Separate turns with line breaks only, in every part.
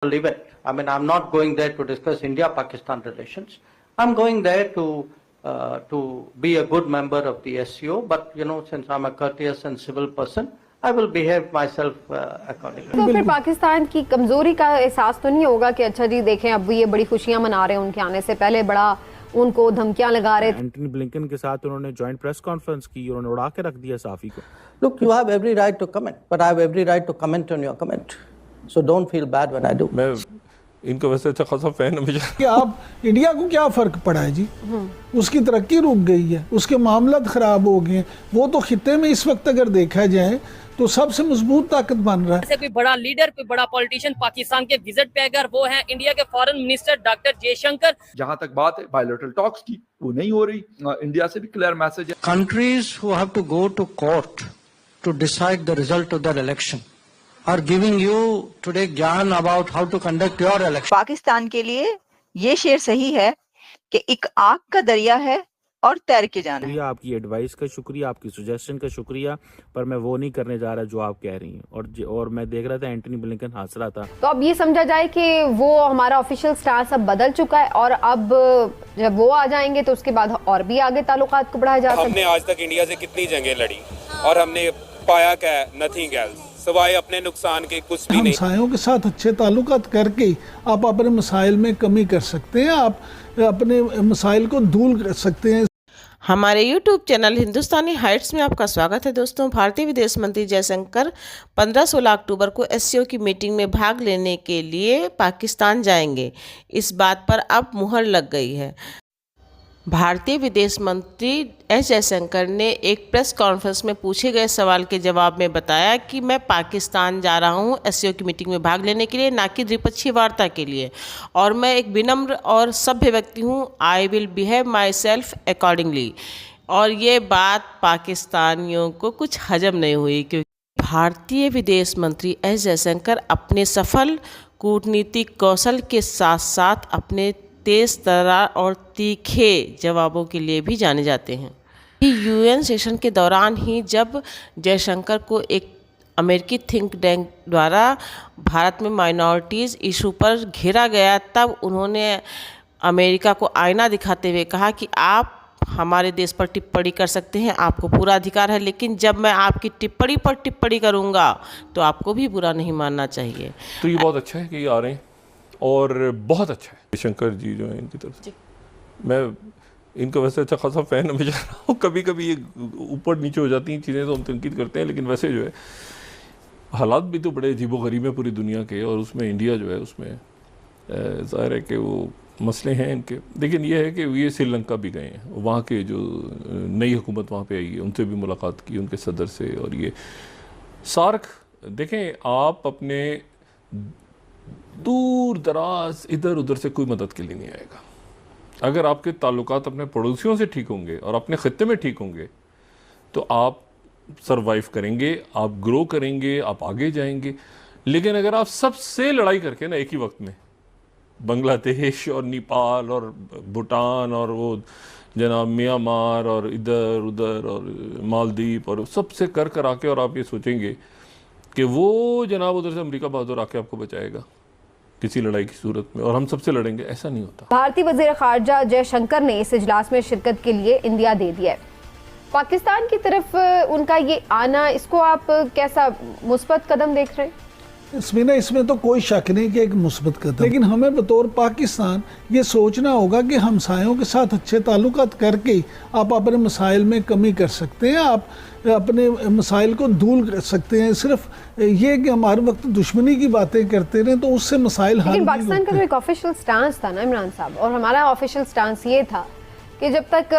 event. I mean, I'm not going there to discuss India-Pakistan relations. I'm going there to be a good member of the SCO. But since I'm a courteous and civil person, I will behave myself accordingly.
तो फिर पाकिस्तान की कमजोरी का एहसास तो नहीं होगा कि अच्छा जी देखें अब ये बड़ी खुशियां मना रहे हैं, उनके आने से पहले बड़ा उनको धमकियां लगा रहे थे।
एंटनी ब्लिंकन के साथ उन्होंने जॉइंट प्रेस कॉन्फ्रेंस की, उन्होंने उड़ा के रख दिया साफी को।
Look, you have every right to comment, but I have every right to comment on your comment. So don't feel bad when I do.
मैं इनका वैसे अच्छा खासा फैन है मुझे।
कि आप इंडिया को क्या फर्क पड़ा है जी, उसकी तरक्की रुक गई है, उसके मामला खराब हो गए। वो तो खित्ते में इस वक्त अगर देखा जाए तो सबसे मजबूत ताकत बन रहा है।
ऐसे कोई बड़ा लीडर, कोई बड़ा पॉलिटिशियन पाकिस्तान के विजिट पे अगर वो हैं इंडिया के फॉरेन मिनिस्टर डॉक्टर जयशंकर।
जहां तक बात है बायलैटरल टॉक्स की, वो नहीं हो रही। इंडिया से भी क्लियर मैसेज है।
Countries who have to go to court to decide the result of their election are giving you today ज्ञान about how to conduct your election.
Pakistan के लिए ये शेर सही है कि एक आग का दरिया है और तैर के जाना है।
आपकी एडवाइस का शुक्रिया, आपकी सजेशन का शुक्रिया, पर मैं वो नहीं करने जा रहा जो आप कह रही हैं। और मैं देख रहा था एंटनी ब्लिंकन हंस रहा था।
तो अब ये समझा जाए कि वो हमारा ऑफिशियल स्टांस अब बदल चुका है और अब जब वो आ जाएंगे तो उसके बाद और भी आगे ताल्लुकात को बढ़ाया जा सकता है।
हमने आज तक इंडिया से कितनी जंगें लड़ी और हमने पाया क्या, नथिंग एल्स, सिवाय अपने नुकसान के कुछ भी नहीं।
हमसायों के साथ अच्छे ताल्लुकात करके आप अपने मसाइल में कमी कर सकते हैं, आप अपने मसाइल को दूर कर सकते हैं।
हमारे YouTube चैनल हिंदुस्तानी हाइट्स में आपका स्वागत है दोस्तों। भारतीय विदेश मंत्री जयशंकर 15-16 अक्टूबर को SCO की मीटिंग में भाग लेने के लिए पाकिस्तान जाएंगे। इस बात पर अब मुहर लग गई है। भारतीय विदेश मंत्री एस जयशंकर ने एक प्रेस कॉन्फ्रेंस में पूछे गए सवाल के जवाब में बताया कि मैं पाकिस्तान जा रहा हूं SCO की मीटिंग में भाग लेने के लिए, ना कि द्विपक्षीय वार्ता के लिए, और मैं एक विनम्र और सभ्य व्यक्ति हूं। I will behave my self accordingly. और ये बात पाकिस्तानियों को कुछ हजम नहीं हुई, क्योंकि भारतीय विदेश मंत्री एस जयशंकर अपने सफल कूटनीतिक कौशल के साथ साथ अपने तेज तर्रार और तीखे जवाबों के लिए भी जाने जाते हैं। UN सेशन के दौरान ही जब जयशंकर को एक अमेरिकी थिंक टैंक द्वारा भारत में माइनॉरिटीज़ इशू पर घेरा गया, तब उन्होंने अमेरिका को आईना दिखाते हुए कहा कि आप हमारे देश पर टिप्पणी कर सकते हैं, आपको पूरा अधिकार है, लेकिन जब मैं आपकी टिप्पणी पर टिप्पणी करूँगा तो आपको भी बुरा नहीं मानना चाहिए।
तो ये बहुत अच्छा है कि ये आ रहे हैं और बहुत अच्छा है। शंकर जी जो है इनकी तरफ से मैं इनका वैसे अच्छा खासा फैन हूँ। कभी कभी ये ऊपर नीचे हो जाती हैं चीज़ें तो हम तनकीद करते हैं, लेकिन वैसे जो है हालात भी तो बड़े अजीबोगरीब है पूरी दुनिया के, और उसमें इंडिया जो है उसमें ज़ाहिर है कि वो मसले हैं इनके। लेकिन ये है कि ये श्रीलंका भी गए हैं, वहाँ के जो नई हुकूमत वहाँ पे आई है उनसे भी मुलाकात की, उनके सदर से। और ये सार्क देखें, आप अपने दूर दराज इधर उधर से कोई मदद के लिए नहीं आएगा। अगर आपके ताल्लुकात अपने पड़ोसियों से ठीक होंगे और अपने खत्ते में ठीक होंगे तो आप सरवाइव करेंगे, आप ग्रो करेंगे, आप आगे जाएंगे। लेकिन अगर आप सबसे लड़ाई करके ना एक ही वक्त में बांग्लादेश और नेपाल और भूटान और वो जनाब म्यांमार और इधर उधर और मालदीव और सबसे कर आके और आप ये सोचेंगे कि वो जनाब उधर से अमेरिका बहादुर आके आपको बचाएगा किसी लड़ाई की सूरत में और हम सबसे लड़ेंगे, ऐसा नहीं होता।
भारतीय वजीर खारजा जयशंकर ने इस इजलास में शिरकत के लिए इंडिया दे दिया है। पाकिस्तान की तरफ उनका ये आना, इसको आप कैसा मुस्बत कदम देख रहे हैं?
इसमें तो कोई शक नहीं कि एक मुस्बत कदम, लेकिन हमें बतौर पाकिस्तान ये सोचना होगा कि हमसायों के साथ अच्छे ताल्लुकात करके आप अपने मसाइल में कमी कर सकते हैं, आप अपने मसाइल को दूर कर सकते हैं। सिर्फ ये कि हमारे वक्त दुश्मनी की बातें करते रहे तो उससे मसाइल हल नहीं होते।
पाकिस्तान का जो एक ऑफिशियल स्टांस था ना इमरान साहब, और हमारा ऑफिशियल स्टांस ये था कि जब तक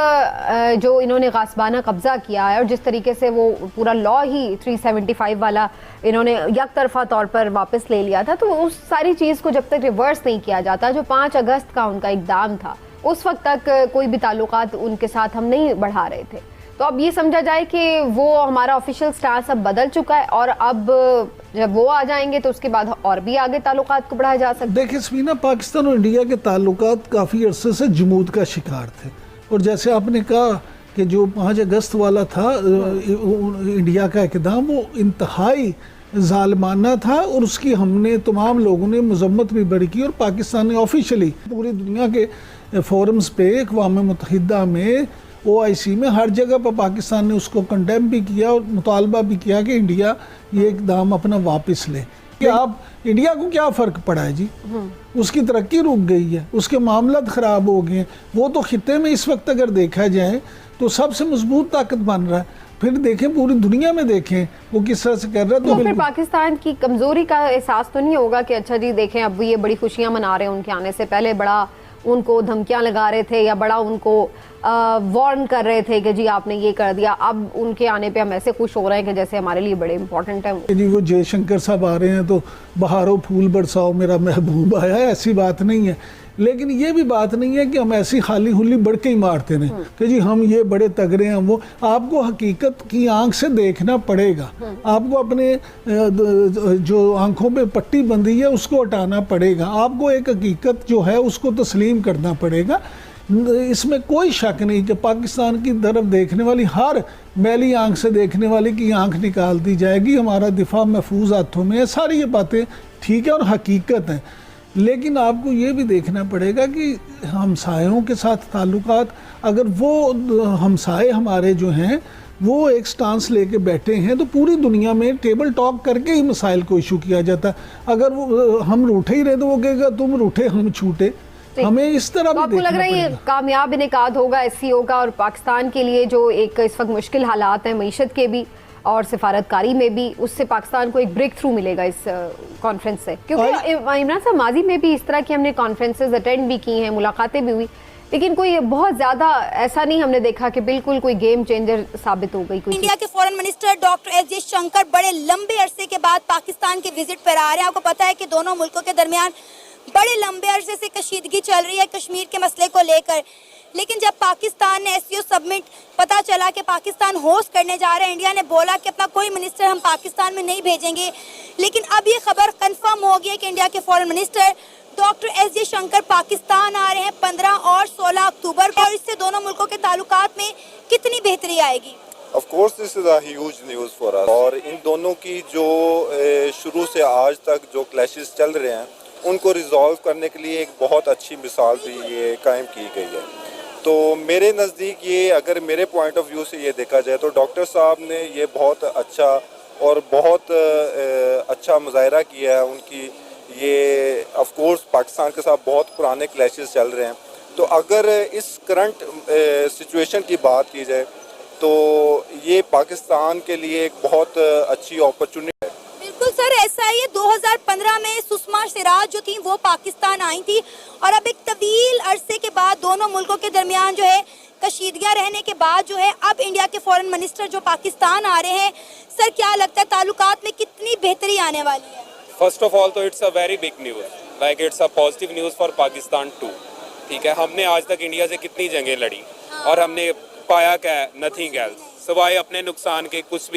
जो इन्होंने गासबाना कब्जा किया है और जिस तरीके से वो पूरा लॉ ही 375 वाला इन्होंने एक तरफा तौर पर वापस ले लिया था, तो उस सारी चीज़ को जब तक रिवर्स नहीं किया जाता, जो 5 अगस्त का उनका इक़दाम था, उस वक्त तक कोई भी ताल्लुकात उनके साथ हम नहीं बढ़ा रहे थे। तो अब ये समझा जाए कि वो हमारा ऑफिशियल स्टांस अब बदल चुका है और अब जब वो आ जाएंगे तो उसके बाद और भी आगे ताल्लुकात को बढ़ाया जा सकता है।
देखिए स्मीना, पाकिस्तान और इंडिया के ताल्लुकात काफ़ी अरसे से जमूद का शिकार थे, और जैसे आपने कहा कि जो 5 अगस्त वाला था इंडिया का इक़दाम, वो इंतहाई जालिमाना था और उसकी हमने तमाम लोगों ने मजम्मत भी बड़ी की और पाकिस्तान ने ऑफिशियली पूरी दुनिया के फोरम्स पे अक़वाम मुत्तहिदा में OIC में हर जगह पर पाकिस्तान ने उसको कंडेम भी किया और मुतालबा भी किया कि इंडिया ये इक़दाम अपना वापस ले। कि आप इंडिया को क्या फ़र्क पड़ा है जी, उसकी तरक्की रुक गई है, उसके मामला ख़राब हो गए हैं। वो तो खित्ते में इस वक्त अगर देखा जाए तो सबसे मजबूत ताकत बन रहा है। फिर देखें पूरी दुनिया में देखें वो किस तरह से कर रहा है।
तो फिर पाकिस्तान की कमज़ोरी का एहसास तो नहीं होगा कि अच्छा जी देखें अब ये बड़ी खुशियां मना रहे हैं, उनके आने से पहले बड़ा उनको धमकियां लगा रहे थे या बड़ा उनको वार्न कर रहे थे कि जी आपने ये कर दिया, अब उनके आने पे हम ऐसे खुश हो रहे हैं कि जैसे हमारे लिए बड़े इंपॉर्टेंट है।
जी वो जयशंकर साहब आ रहे हैं तो बहारों फूल बरसाओ मेरा महबूब आया है, ऐसी बात नहीं है। लेकिन ये भी बात नहीं है कि हम ऐसी खाली हुली बढ़ के ही मारते रहें कि जी हम ये बड़े तगड़े हैं। वो आपको हकीकत की आंख से देखना पड़ेगा, आपको अपने जो आंखों पे पट्टी बंधी है उसको हटाना पड़ेगा, आपको एक हकीकत जो है उसको तस्लीम करना पड़ेगा। इसमें कोई शक नहीं कि पाकिस्तान की तरफ देखने वाली हर मैली आंख से देखने वाली की आंख निकाल दी जाएगी। हमारा दिफा महफूज हाथों में है, सारी ये बातें ठीक है और हकीकत हैं। लेकिन आपको ये भी देखना पड़ेगा कि हमसायों के साथ ताल्लुकात, अगर वो हमसाए हमारे जो हैं वो एक स्टांस लेके बैठे हैं तो पूरी दुनिया में टेबल टॉक करके ही मसाइल को इशू किया जाता है। अगर वो हम रूठे ही रहे तो वो कहेगा तुम रूठे हम छूटे। हमें इस तरह
तो आपको लग रहा है ये कामयाब इनेकाद होगा SCO का, और पाकिस्तान के लिए जो एक इस वक्त मुश्किल हालात हैं मईशत के भी और सिफारतकारी में भी, उससे पाकिस्तान को एक ब्रेक थ्रू मिलेगा इस कॉन्फ्रेंस से? क्योंकि इमरान साहब माजी में भी इस तरह की हमने कॉन्फ्रेंसेस अटेंड भी की हैं, मुलाकातें भी हुई, लेकिन कोई बहुत ज्यादा ऐसा नहीं हमने देखा कि बिल्कुल कोई गेम चेंजर साबित हो गई।
इंडिया के foreign minister doctor S Jaishankar बड़े लंबे अरसे के बाद पाकिस्तान के विजिट पर आ रहे हैं। आपको पता है कि दोनों मुल्कों के दरमियान बड़े लंबे अरसे से कशीदगी चल रही है कश्मीर के मसले को लेकर, लेकिन जब पाकिस्तान ने SCO सबमिट पता चला कि पाकिस्तान होस्ट करने जा रहा है, इंडिया ने बोला कि अपना कोई मिनिस्टर हम पाकिस्तान में नहीं भेजेंगे। लेकिन अब ये खबर कंफर्म हो गई है कि इंडिया के foreign minister doctor S Jaishankar Pakistan आ रहे हैं 15 और 16 अक्टूबर को, और इससे दोनों मुल्कों के ताल्लुकात में कितनी बेहतरी आएगी?
Of course this is a huge news for us। और इन दोनों की जो शुरू से आज तक जो क्लैशेस चल रहे हैं उनको रिजॉल्व करने के लिए एक बहुत अच्छी मिसाल भी ये कायम की गई है। तो मेरे नज़दीक ये, अगर मेरे पॉइंट ऑफ व्यू से ये देखा जाए तो डॉक्टर साहब ने ये बहुत अच्छा और बहुत अच्छा मुजाहरा किया है उनकी। ये ऑफ कोर्स पाकिस्तान के साथ बहुत पुराने क्लैशेस चल रहे हैं, तो अगर इस करंट सिचुएशन की बात की जाए तो ये पाकिस्तान के लिए एक बहुत अच्छी अपॉर्चुनिटी है।
बिल्कुल सर, ऐसा ही है। 2015 में सुषमा स्वराज जो थी वो पाकिस्तान आई थी, और अब एक तवील अरसे के बाद दोनों मुल्कों के दरमियान जो है कशीदगियां रहने के बाद जो है अब इंडिया के फॉरेन मिनिस्टर जो पाकिस्तान आ रहे हैं, सर क्या लगता है ताल्लुकात में कितनी बेहतरी आने वाली है?
फर्स्ट ऑफ ऑल तो it's a very big news, like it's a positive news for Pakistan too. ठीक है, हमने आज तक इंडिया से कितनी जंगें लड़ी और हमने पाया क्या, नथिंग एल्स, सिवाय अपने नुकसान के कुछ भी